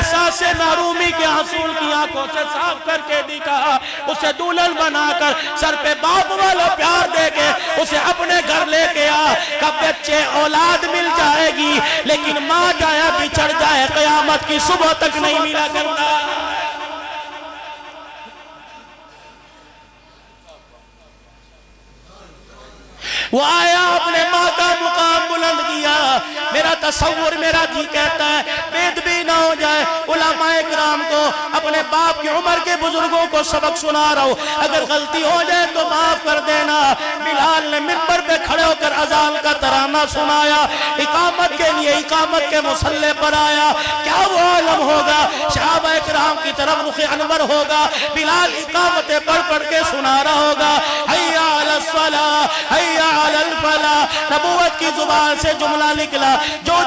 احساس محرومی کے حصول کی آنکھوں سے صاف کر کے دکھا، اسے دلہن بنا کر سر پہ باپ والا پیار دے کے اسے اپنے گھر لے کے آ، کب بچے اولاد مل جائے گی لیکن ماں جائے بچڑ جائے قیامت کی صبح تک نہیں ملا کرتا۔ وہ آیا اپنے ماں کا مقام بلند کیا، میرا تصور میرا جی کہتا ہے بید بھی نہ ہو جائے، علماء اکرام کو اپنے باپ کی عمر کے بزرگوں کو سبق سنا رہا ہوں، اگر غلطی ہو جائے تو معاف کر دینا۔ بلال نے منبر پہ کھڑے ہو کر اذان کا ترانہ سنایا، اقامت کے لیے اقامت کے مصلی پر آیا، کیا وہ عالم ہوگا، صحابہ اکرام کی طرف رخ انور ہوگا، بلال اقامتیں پڑھ پڑھ کے سنا رہا ہوگا، حی علی الصلاۃ حی علی الفلاح، نبوت کی زبان سے جملہ نکلا،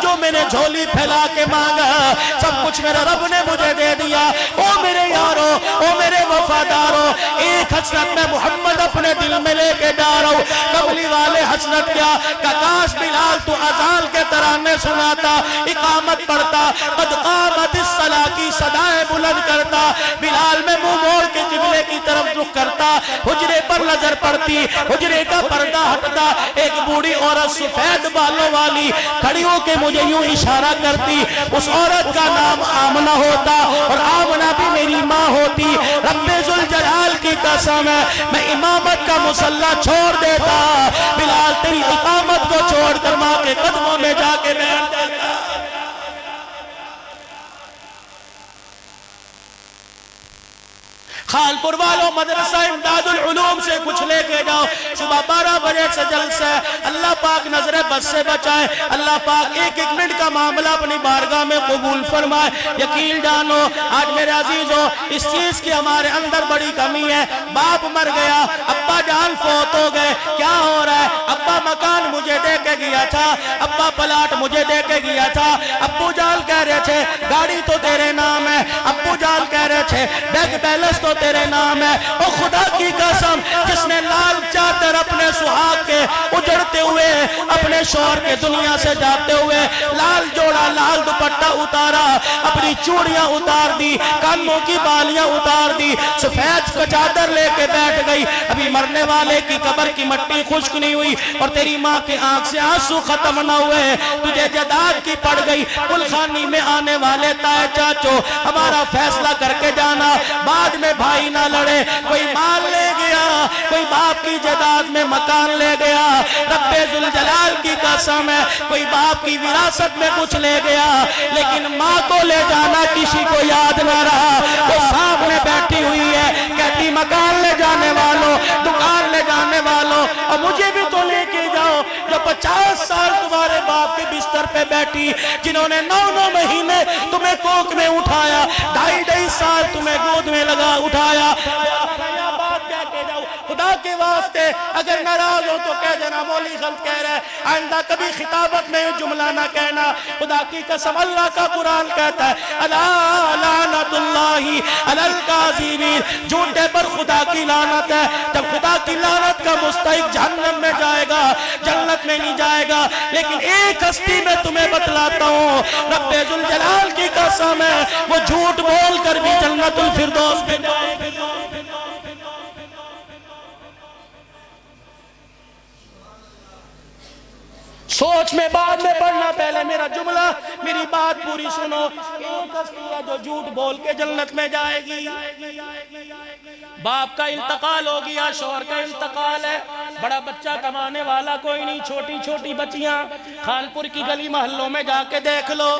جو میں نے جھولی پھیلا کے مانگا سب کچھ میرے رب نے مجھے دے دیا۔ او میرے یارو، او میرے وفادارو، ایک حسرت میں محمد اپنے دل میں لے کے جا رہا ہوں۔ قبلی والے حسرت کیا کہ کاش بلال تو اذان کے ترانے سناتا، اقامت پڑھتا، قد قامت الصلاۃ کی صدائیں بلند کرتا، بلال میں منہ موڑ کے قبلے کی طرف رخ کرتا، حجرے پر نظر پڑتی، حجرے کا پردہ ہٹتا، ایک بوڑھی عورت سفید بالوں والی کھڑی ہو کے مجھے یوں اشارہ کرتی، اس عورت کا نام آمنہ ہوتا اور آمنہ بھی میری ماں ہوتی۔ رب ذوالجلال کی قسم ہے میں امامت کا مصلی چھوڑ دیتا، بلال تیری اقامت کو چھوڑ کر ماں کے قدموں میں جا کے بیٹھ جاتا۔ خالپور والوں مدرسہ امداد العلوم سے کچھ لے کے جاؤ، صبح 12 بجے سے جلسہ ہے، اللہ پاک نظر بد سے بچائے، اللہ پاک ایک ایک منٹ کا معاملہ اپنی بارگاہ میں قبول فرمائے۔ یقین جانو آج میرے عزیزوں اس چیز کی ہمارے اندر بڑی کمی ہے، باپ مر گیا، ابا جان فوت ہو گئے، کیا ہو رہا ہے، ابا مکان مجھے دے کے گیا تھا، ابا پلاٹ مجھے دے کے گیا تھا، ابو جان کہہ رہے تھے گاڑی تو تیرے نام ہے، ابو جان کہہ رہے تھے بیگ بیلنس تو تیرے نام ہے۔ او خدا کی قسم جس نے لال چادر اپنے سہاگ کے اجڑتے ہوئے اپنے شوہر کے دنیا سے جاتے ہوئے لال جوڑا لال دوپٹہ اتارا، اپنی چوڑیاں اتار دی، کانوں کی بالیاں اتار دی، سفید چادر لے کے بیٹھ گئی، ابھی مرنے والے کی قبر کی مٹی خشک نہیں ہوئی اور تیری ماں کی آنکھ سے آنسو ختم نہ ہوئے، تجھے جداد کی پڑ گئی۔ کلخانی میں آنے والے تائے چاچو ہمارا فیصلہ کر کے جانا، بعد میں بھائی نہ لڑے، کوئی مال لے گیا، کوئی باپ کی جداد میں مکان لے گیا، رب ذوالجلال کی قسم ہے کوئی باپ کی وراثت میں کچھ لے گیا لیکن ماں کو لے جانا کسی کو یاد نہ رہا، وہ سامنے بیٹھی ہوئی ہے کہتی مکان لے جانے والوں، دکان لے جانے والوں، اور مجھے بھی تو لے کے جاؤ جو 50 سال تمہارے باپ کے بستر پہ بیٹھی، جنہوں نے 9 مہینے تمہیں کوکھ میں اٹھایا، 2.5 سال تمہیں گود میں لگا اٹھایا، بات کہہ کے جاؤ خدا کے واسطے، اگر ناراض ہو تو کہہ دینا مولی غلط کہہ رہا ہے، آئندہ کبھی خطابت میں جملہ نہ کہنا، خدا کی قسم اللہ کا قرآن کہتا ہے الا لعنت اللہ علی الکاذبین، جھوٹے پر خدا کی لعنت ہے، جب خدا کی لعنت کا مستحق جہنم میں جائے گا جنت میں نہیں جائے گا، لیکن ایک ہستی میں تمہیں بتلاتا ہوں رب ذوالجلال کی قسم ہے وہ جھوٹ بول کر بھی جنت الفردوس میں جائے گا۔ سوچ میں بعد میں پڑھنا، پہلے میرا جملہ میری بات پوری سنو، ایک ہستی ہے جو جھوٹ بول کے جنت میں جائے گی۔ باپ کا انتقال ہو گیا، شوہر کا انتقال ہے، بڑا بچہ کمانے والا کوئی نہیں، چھوٹی چھوٹی بچیاں، خانپور کی گلی محلوں میں جا کے دیکھ لو،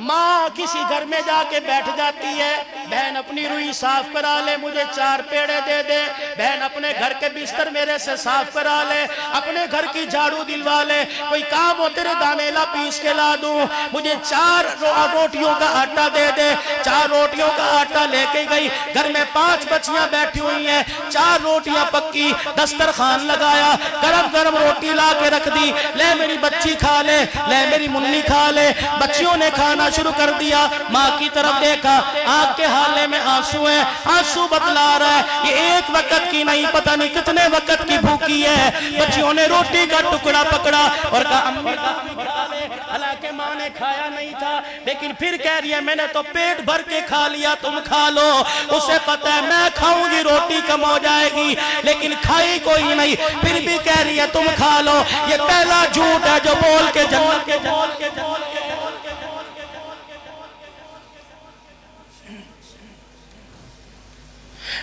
ماں کسی گھر میں جا کے بیٹھ جاتی ہے، بہن اپنی روئی صاف کرا لے مجھے 4 پیڑے دے دے، بہن اپنے گھر کے بستر میرے سے صاف کرا لے، اپنے گھر کی جھاڑو دلوا لے، کوئی کام ہو تیرے دانیلا پیس کے لا دوں، مجھے 4 روٹیوں کا آٹا دے دے، 4 روٹیوں کا آٹا لے کے گئی، گھر میں 5 بچیاں بیٹھی ہوئی ہیں، 4 روٹیاں پکی، دسترخوان لگایا، گرم گرم روٹی لا کے رکھ دی، لے میری بچی کھا لے، لے میری منی کھا لے، بچیوں نے کھانا کھانا شروع کر دیا. ماں کی طرف دیکھا, آنکھ کے حالے میں آنسو ہے, آنسو بتلا رہا ہے یہ ایک وقت کی نہیں, پتہ نہیں کتنے وقت کی بھوکی ہے. بچیوں نے روٹی کا ٹکڑا پکڑا اور کہا امی کھا لے. حالانکہ ماں نے کھایا نہیں تھا, لیکن پھر کہہ رہی ہے میں نے تو پیٹ بھر کے کھا لیا, تم کھا لو. اسے پتہ ہے میں کھاؤں گی روٹی کم ہو جائے گی, لیکن کھائی کوئی نہیں, پھر بھی کہہ رہی ہے تم کھا لو. یہ پہلا جھوٹ ہے جو بول کے جنت کے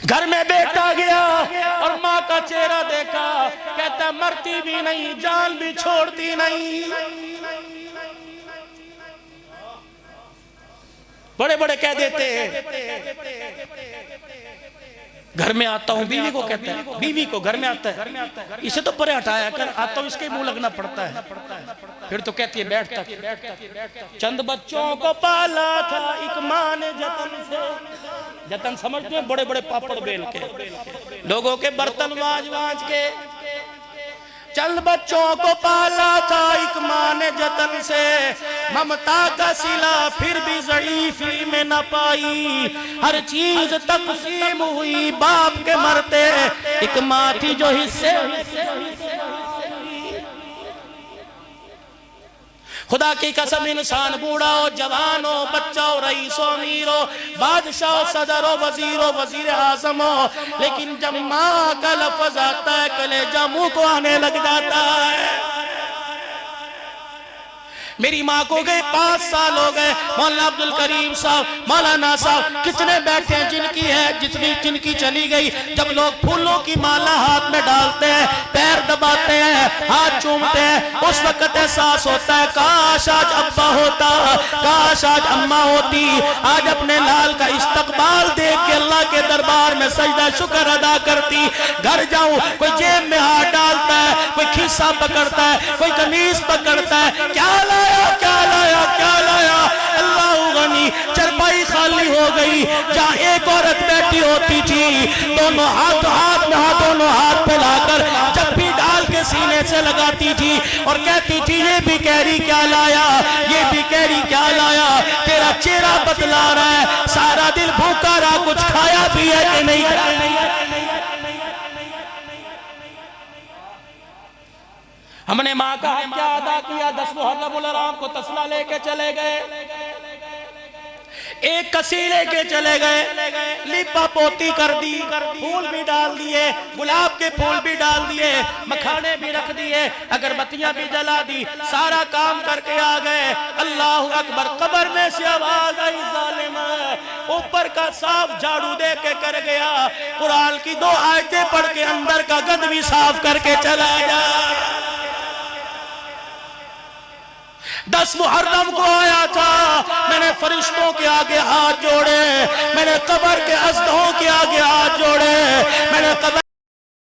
گھر میں بیٹا گیا اور ماں کا چہرہ دیکھا, کہتا مرتی بھی نہیں, جان بھی چھوڑتی نہیں. بڑے بڑے کہہ دیتے ہیں گھر میں آتا ہوں, بیوی کو کہتا ہے, بیوی کو گھر میں آتا ہے, اسے تو پرے ہٹایا کر, آتا ہوں اس کے منہ لگنا پڑتا ہے. پھر تو کہتی ہے بیٹھ تک. چند بچوں کو پالا تھا ایک ماں نے جتن سے. جتن سمجھتے ہیں بڑے بڑے پاپڑ بیل کے, لوگوں کے برتن واج واج کے. چند بچوں کو پالا تھا ایک ماں نے جتن سے, ممتا کا صلہ پھر بھی ضعیفی میں نہ پائی. ہر چیز تقسیم ہوئی باپ کے مرتے, ایک ماں تھی جو حصے. خدا کی قسم انسان بوڑھا ہو, جوان ہو, بچہ ہو, رئیس ہو, امیر ہو, بادشاہ ہو, صدر ہو, وزیر اعظم ہو, لیکن جب ماں کا لفظ آتا ہے کلیجہ منہ کو آنے لگ جاتا ہے. میری ماں کو گئے 5 سال ہو گئے. مولانا عبدالکریم صاحب, مولانا صاحب کتنے بیٹھے ہیں جن کی ہے, جن کی چلی گئی. جب لوگ پھولوں کی مالا ہاتھ میں ڈالتے ہیں, پیر دباتے ہیں, ہاتھ چومتے ہیں, اس وقت احساس ہوتا ہے کاش آج ابا ہوتا, کاش آج اماں ہوتی, آج اپنے لال کا استقبال دیکھ کے اللہ کے دربار میں سجدہ شکر ادا کرتی. گھر جاؤں کوئی جیب میں ہاتھ ڈالتا ہے, کوئی کھیسا پکڑتا ہے, کوئی قمیص پکڑتا ہے, کیا لایا, اللہ غنی. چرپائی خالی ہو گئی, جہاں ایک عورت بیٹھی ہوتی تھی, دونوں ہاتھ پھیلا کر جب بھی ڈال کے سینے سے لگاتی تھی اور کہتی تھی یہ بھی کہری کیا لایا, یہ بھی کہری کیا لایا. تیرا چہرہ بتلا رہا ہے سارا دل بھوکا رہا, کچھ کھایا بھی ہے کہ نہیں. ہم نے ماں کا حق کیا ادا کیا, 10 محرم الحرام کو تسلا لے کے چلے گئے, ایک کسی لے کے چلے گئے, لیپا پوتی کر دی, پھول بھی ڈال دیے, گلاب کے پھول بھی ڈال دیے, مکھانے بھی رکھ دیے, اگربتیاں بھی جلا دی, سارا کام کر کے آ گئے. اللہ اکبر. قبر میں سے آواز آئی ظالم ہے, اوپر کا صاف جھاڑو دے کے کر گیا, قرآن کی 2 آیتیں پڑھ کے اندر کا گند بھی صاف کر کے چلا گیا. 10 محرم کو آیا تھا, میں نے فرشتوں کے آگے ہاتھ جوڑے, میں نے قبر کے ازدہوں کے آگے ہاتھ جوڑے, میں نے قبر